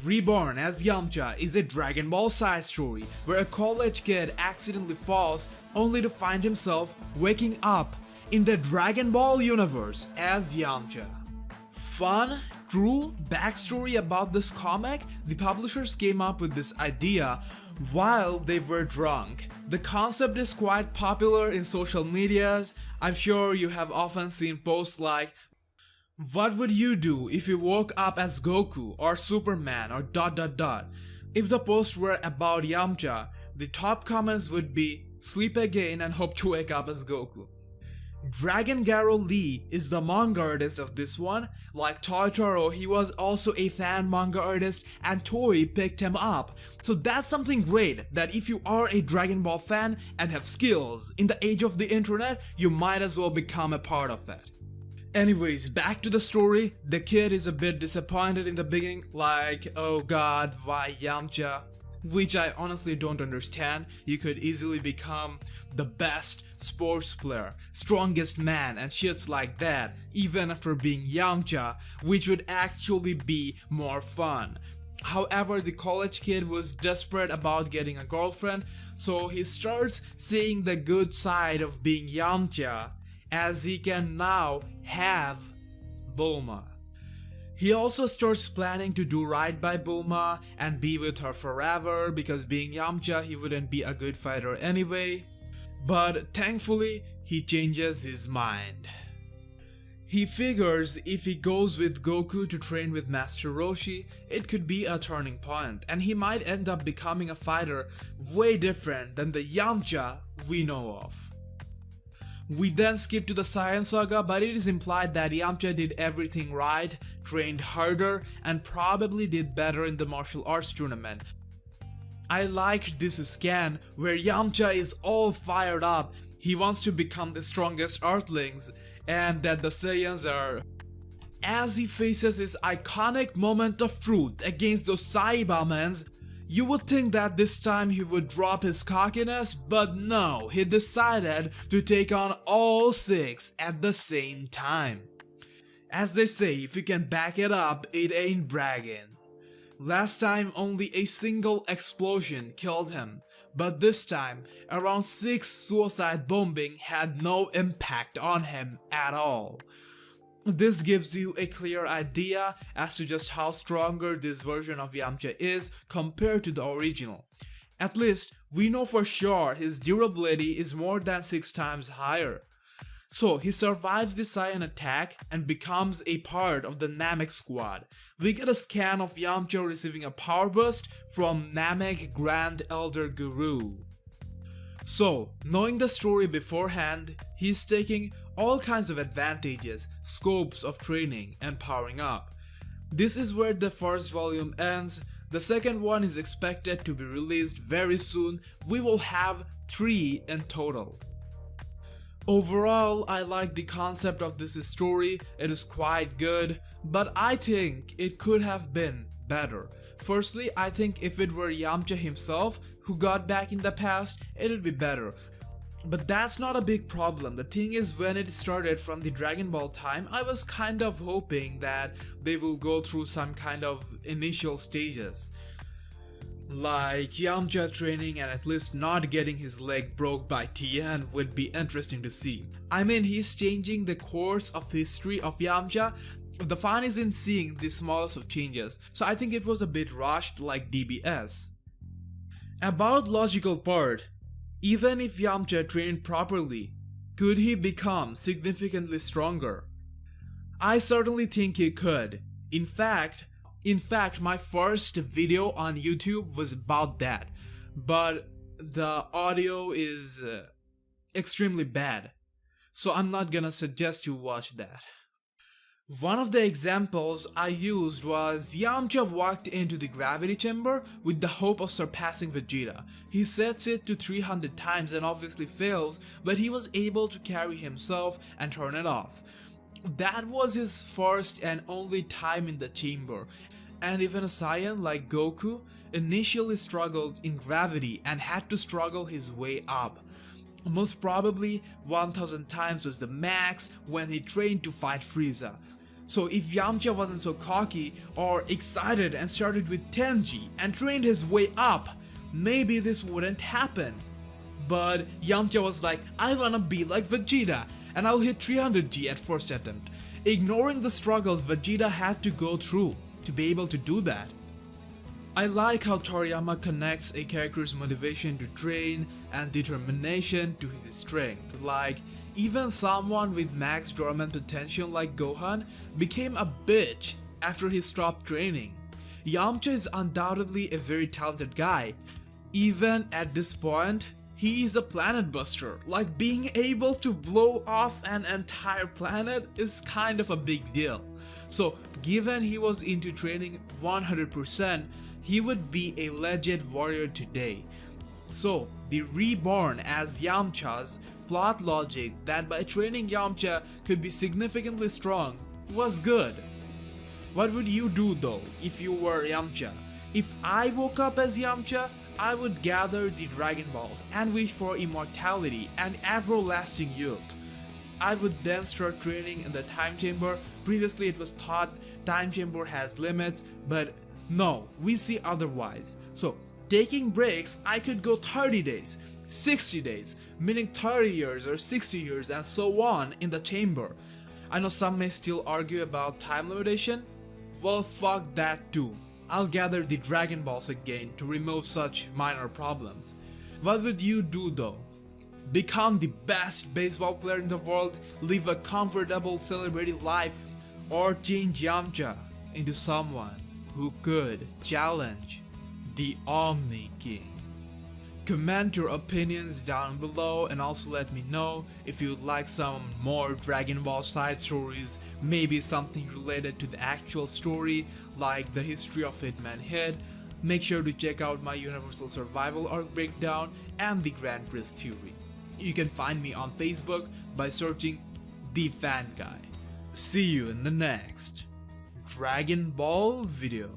Reborn as Yamcha is a Dragon Ball side story where a college kid accidentally falls only to find himself waking up in the Dragon Ball universe as Yamcha. Fun, true backstory about this comic: the publishers came up with this idea while they were drunk. The concept is quite popular in social medias. I'm sure you have often seen posts like, "What would you do if you woke up as Goku or Superman or ... If the post were about Yamcha, the top comments would be, "Sleep again and hope to wake up as Goku." Dragon Garo Lee is the manga artist of this one. Like Totoro, he was also a fan manga artist and Toei picked him up. So that's something great, that if you are a Dragon Ball fan and have skills in the age of the internet, you might as well become a part of it. Anyways, back to the story. The kid is a bit disappointed in the beginning, like, oh god, why Yamcha? Which I honestly don't understand. You could easily become the best sports player, strongest man and shits like that, even after being Yamcha, which would actually be more fun. However, the college kid was desperate about getting a girlfriend, so he starts seeing the good side of being Yamcha, as he can now have Bulma. He also starts planning to do right by Bulma and be with her forever, because being Yamcha he wouldn't be a good fighter anyway. But thankfully he changes his mind. He figures if he goes with Goku to train with Master Roshi, it could be a turning point and he might end up becoming a fighter way different than the Yamcha we know of. We then skip to the Saiyan saga, but it is implied that Yamcha did everything right, trained harder, and probably did better in the martial arts tournament. I liked this scan where Yamcha is all fired up, he wants to become the strongest Earthlings, and that the Saiyans are... As he faces his iconic moment of truth against those Saibamans, you would think that this time he would drop his cockiness, but no, he decided to take on all 6 at the same time. As they say, if you can back it up, it ain't bragging. Last time only a single explosion killed him, but this time around 6 suicide bombing had no impact on him at all. This gives you a clear idea as to just how stronger this version of Yamcha is compared to the original. At least, we know for sure his durability is more than 6 times higher. So he survives the Saiyan attack and becomes a part of the Namek squad. We get a scan of Yamcha receiving a power boost from Namek Grand Elder Guru. So, knowing the story beforehand, he's taking all kinds of advantages, scopes of training and powering up. This is where the first volume ends. The second one is expected to be released very soon. We will have 3 in total. Overall, I like the concept of this story. It is quite good, but I think it could have been better. Firstly, I think if it were Yamcha himself who got back in the past, it would be better. But that's not a big problem. The thing is, when it started from the Dragon Ball time, I was kind of hoping that they will go through some kind of initial stages, like Yamcha training and at least not getting his leg broke by Tien would be interesting to see. I mean, he's changing the course of history of Yamcha. The fun is in seeing the smallest of changes, so I think it was a bit rushed like DBS. About logical part, even if Yamcha trained properly, could he become significantly stronger? I certainly think he could. In fact, my first video on YouTube was about that, but the audio is extremely bad, so I'm not gonna suggest you watch that. One of the examples I used was Yamcha walked into the gravity chamber with the hope of surpassing Vegeta. He sets it to 300 times and obviously fails, but he was able to carry himself and turn it off. That was his first and only time in the chamber, and even a Saiyan like Goku initially struggled in gravity and had to struggle his way up. Most probably 1000 times was the max when he trained to fight Frieza. So if Yamcha wasn't so cocky or excited and started with 10G and trained his way up, maybe this wouldn't happen. But Yamcha was like, I wanna be like Vegeta and I'll hit 300G at first attempt, ignoring the struggles Vegeta had to go through to be able to do that. I like how Toriyama connects a character's motivation to train and determination to his strength. Like, even someone with max dormant potential like Gohan became a bitch after he stopped training. Yamcha is undoubtedly a very talented guy. Even at this point, he is a planet buster. Like, being able to blow off an entire planet is kind of a big deal. So given he was into training 100%, he would be a legit warrior today. So the Reborn as Yamcha's plot logic that by training Yamcha could be significantly strong was good. What would you do though if you were Yamcha? If I woke up as Yamcha, I would gather the Dragon Balls and wish for immortality and everlasting youth. I would then start training in the time chamber. Previously it was thought time chamber has limits, but no, we see otherwise. So taking breaks, I could go 30 days, 60 days, meaning 30 years or 60 years and so on in the chamber. I know some may still argue about time limitation. Well, fuck that too. I'll gather the Dragon Balls again to remove such minor problems. What would you do though? Become the best baseball player in the world, live a comfortable celebrity life, or change Yamcha into someone who could challenge the Omni King? Comment your opinions down below and also let me know if you'd like some more Dragon Ball side stories, maybe something related to the actual story like the history of Hitman Hit. Make sure to check out my Universal Survival arc breakdown and the Grand Prix theory. You can find me on Facebook by searching The Fan Guy. See you in the next Dragon Ball video.